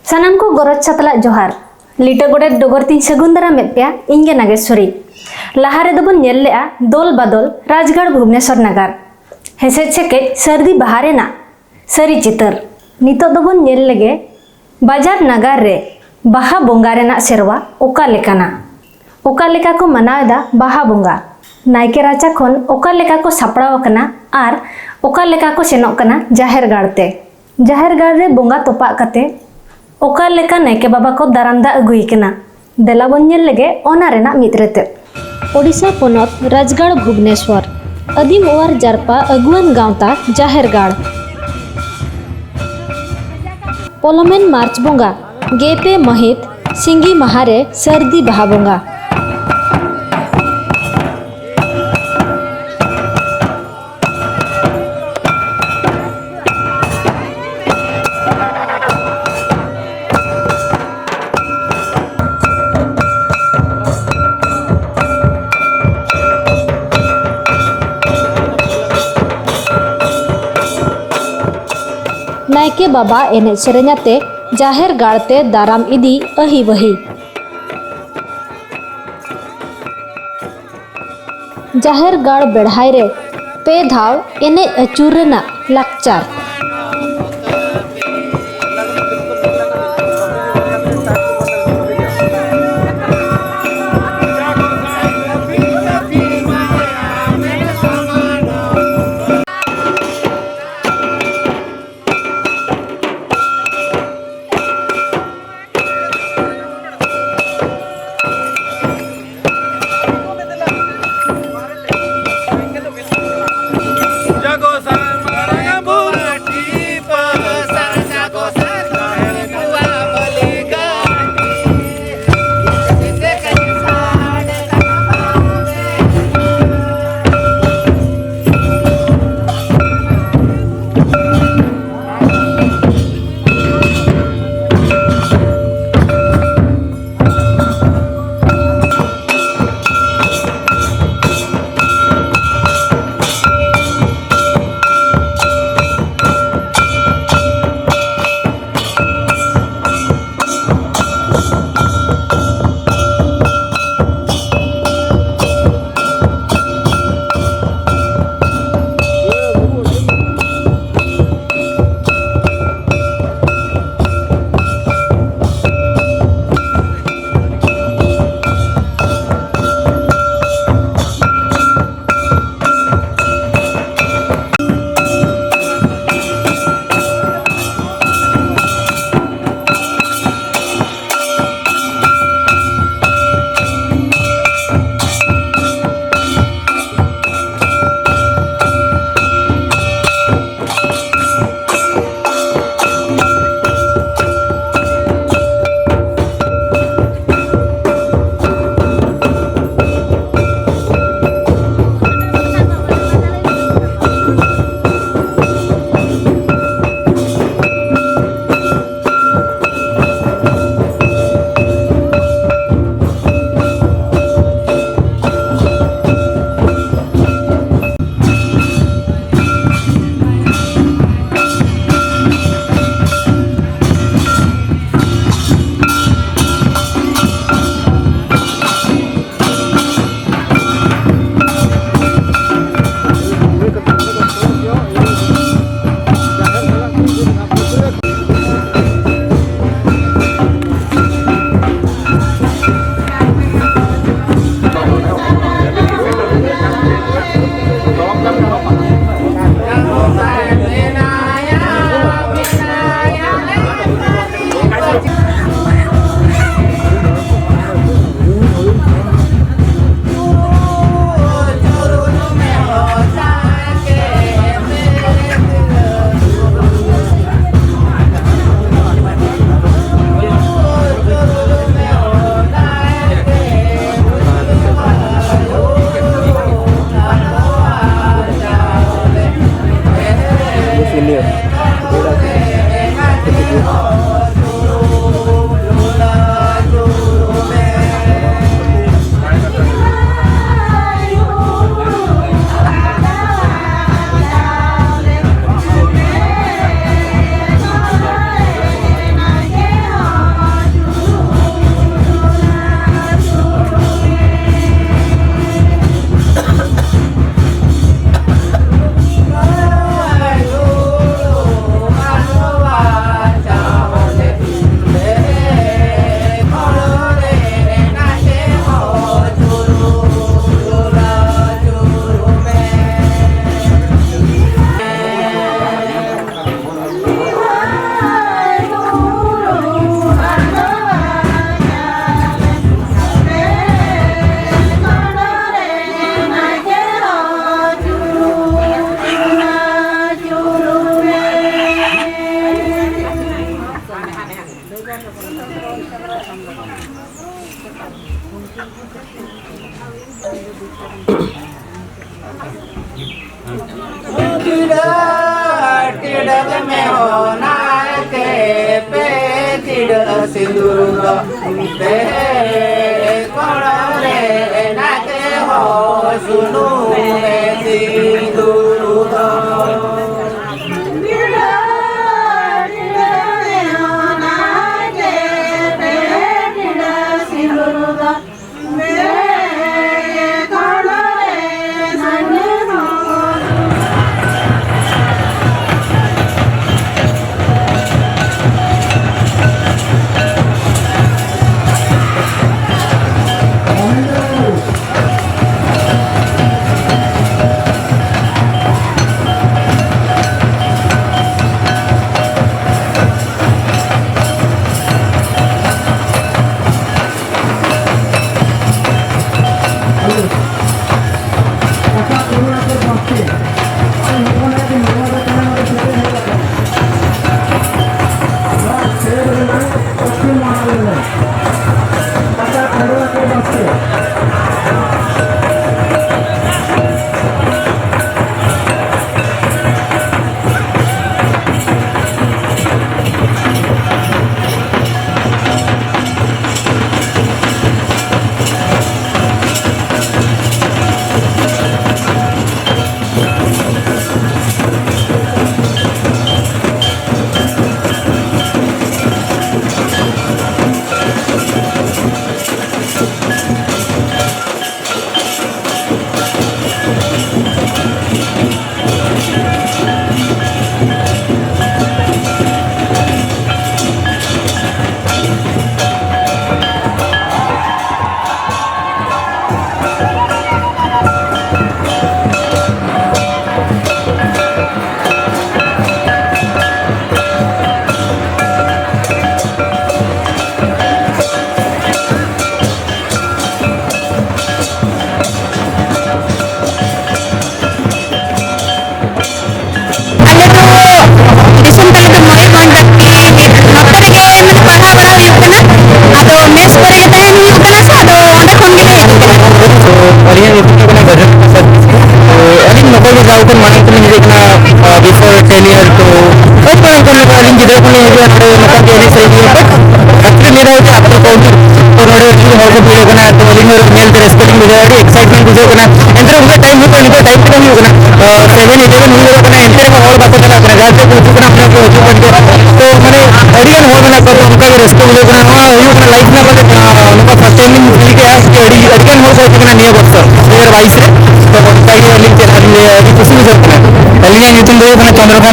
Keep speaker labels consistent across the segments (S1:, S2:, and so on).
S1: सानाम को गरज छातला जोहार लिटा गोडे डोगर तीन सगुन दारा मेदपिया इंगे नागेश्वरी लाहारे दबन नेल लेआ दोल बादल राजगढ़ भुबनेश्वर नगर हेसे छेके सर्दी बहारे ना सरी चितर नितो दबन नेल लगे बाजार नगर रे बाहा बोंगा रेना सेरवा ओका लेकाना ओका लेका को मनावेदा बाहा बोंगा नायके राचा खन ओका लेका को सापड़ाव कना आर ओका लेका को सेनोक कना जाहेरगाड़ ते जाहेरगाड़ रे बोंगा तोपा कते ओका लेका नायके बाबा को दारामदा अगुई कना देला बन नेल लगे ओना रेना मित्रते ओडिशा पोनत राजगढ़ भुबनेश्वर ᱟ.ᱫᱤᱢ ᱚᱣᱟᱨ ᱡᱟᱨᱯᱟ ᱟᱹᱜᱩᱣᱟᱱ ᱜᱟᱶᱛᱟ ᱡᱟᱦᱮᱨᱜᱟᱲ ᱯᱚᱞᱚᱢᱮᱱ ᱢᱟᱨᱪ ᱵᱚᱸᱜᱟ ᱜᱮᱯᱮ ᱢᱟᱹᱦᱤᱛ ᱥᱤᱜᱤ ᱢᱟᱦᱟᱨᱮ ᱥᱟᱹᱨᱫᱤ ᱵᱟᱦᱟ ᱵᱚᱸᱜᱟ नायके बाबा एने सेरेनाते जाहेरगाड़ ते दाराम इदी अही वही जाहेरगाड़ बेढ़ाई रे पे धाव एने अचूर रेना लाकचार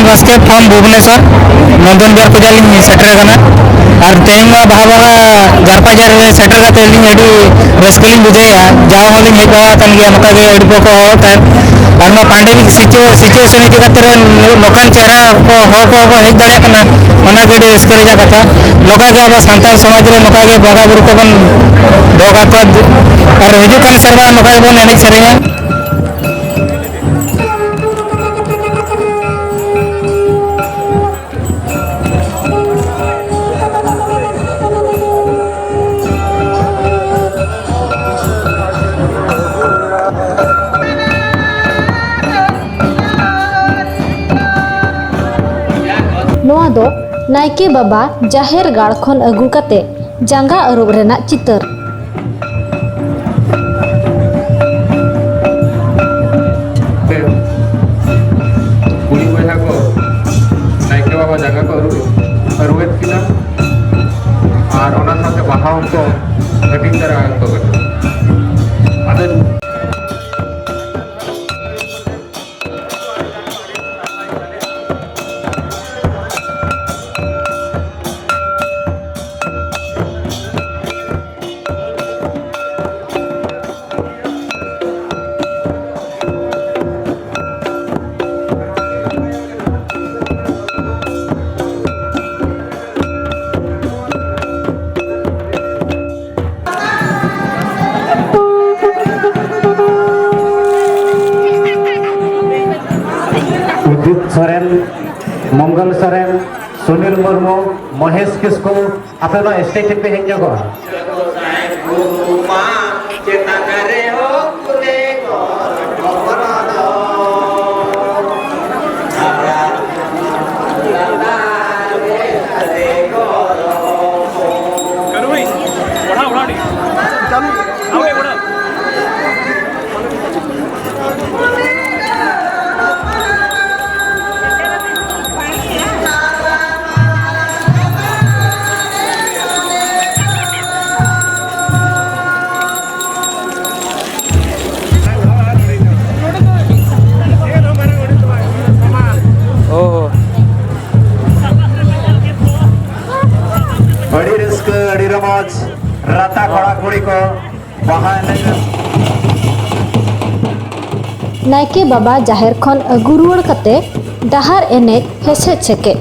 S2: बास्केट फ्रॉम भुवनेश्वर नंदन जार को जाली सेटर करना और तेम बाहा बंगा जारपा जार सेटर का तेली अड़ी रस्कलिंग बुझाया जाओ होली हेपावा तन गया नका गे अड़ी को होता और मा पैंडेमिक सिचुएशन इति खातिर लोकन चेहरा को हो हेज दाड़े कना ओना गे रस्कले जा कथा लोका गे अब सांताल समाज रे नका गे बंगा बुरु को बन दोगा को और हिजु कन सरवा नका बन एने सेरेया
S1: दो नायके बाबा जाहेरगाड़ खन अगू काते जांगा अरुब रेना चितर
S3: कुड़ी बहा को नायके बाबा जांगा को अरुबेत किना और ओना साथे बाहा को कटिंग करा को आदे
S4: सोरेन मंगल सोरेन सुनील मुर्मू महेश किस्कू आपे ना स्टेज पे हेज जगो राता खड़ा कुड़ी को बाहा
S1: नायके बाबा जाहेर खन अगु रुवाड़ कते डाहार एनेज हेसेज सेके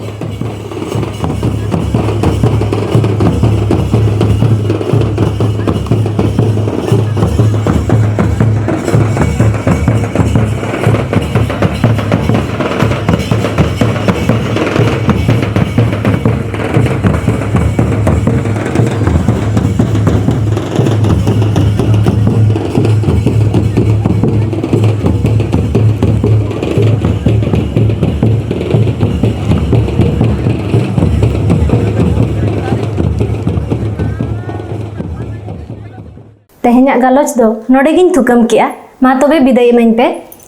S1: तेहेᱧᱟᱜ ᱜᱟᱞᱚᱪ ᱫᱚ ᱱᱚᱰᱮ ᱜᱤᱧ ᱛᱷᱩᱠᱟᱹᱢ ᱠᱮᱜᱼᱟ। ᱢᱟ ᱛᱚᱵᱮ ᱵᱤᱫᱟᱹᱭ ᱤᱢᱟᱹᱧ ᱯᱮ।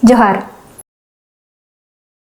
S1: ᱡᱚᱦᱟᱨ।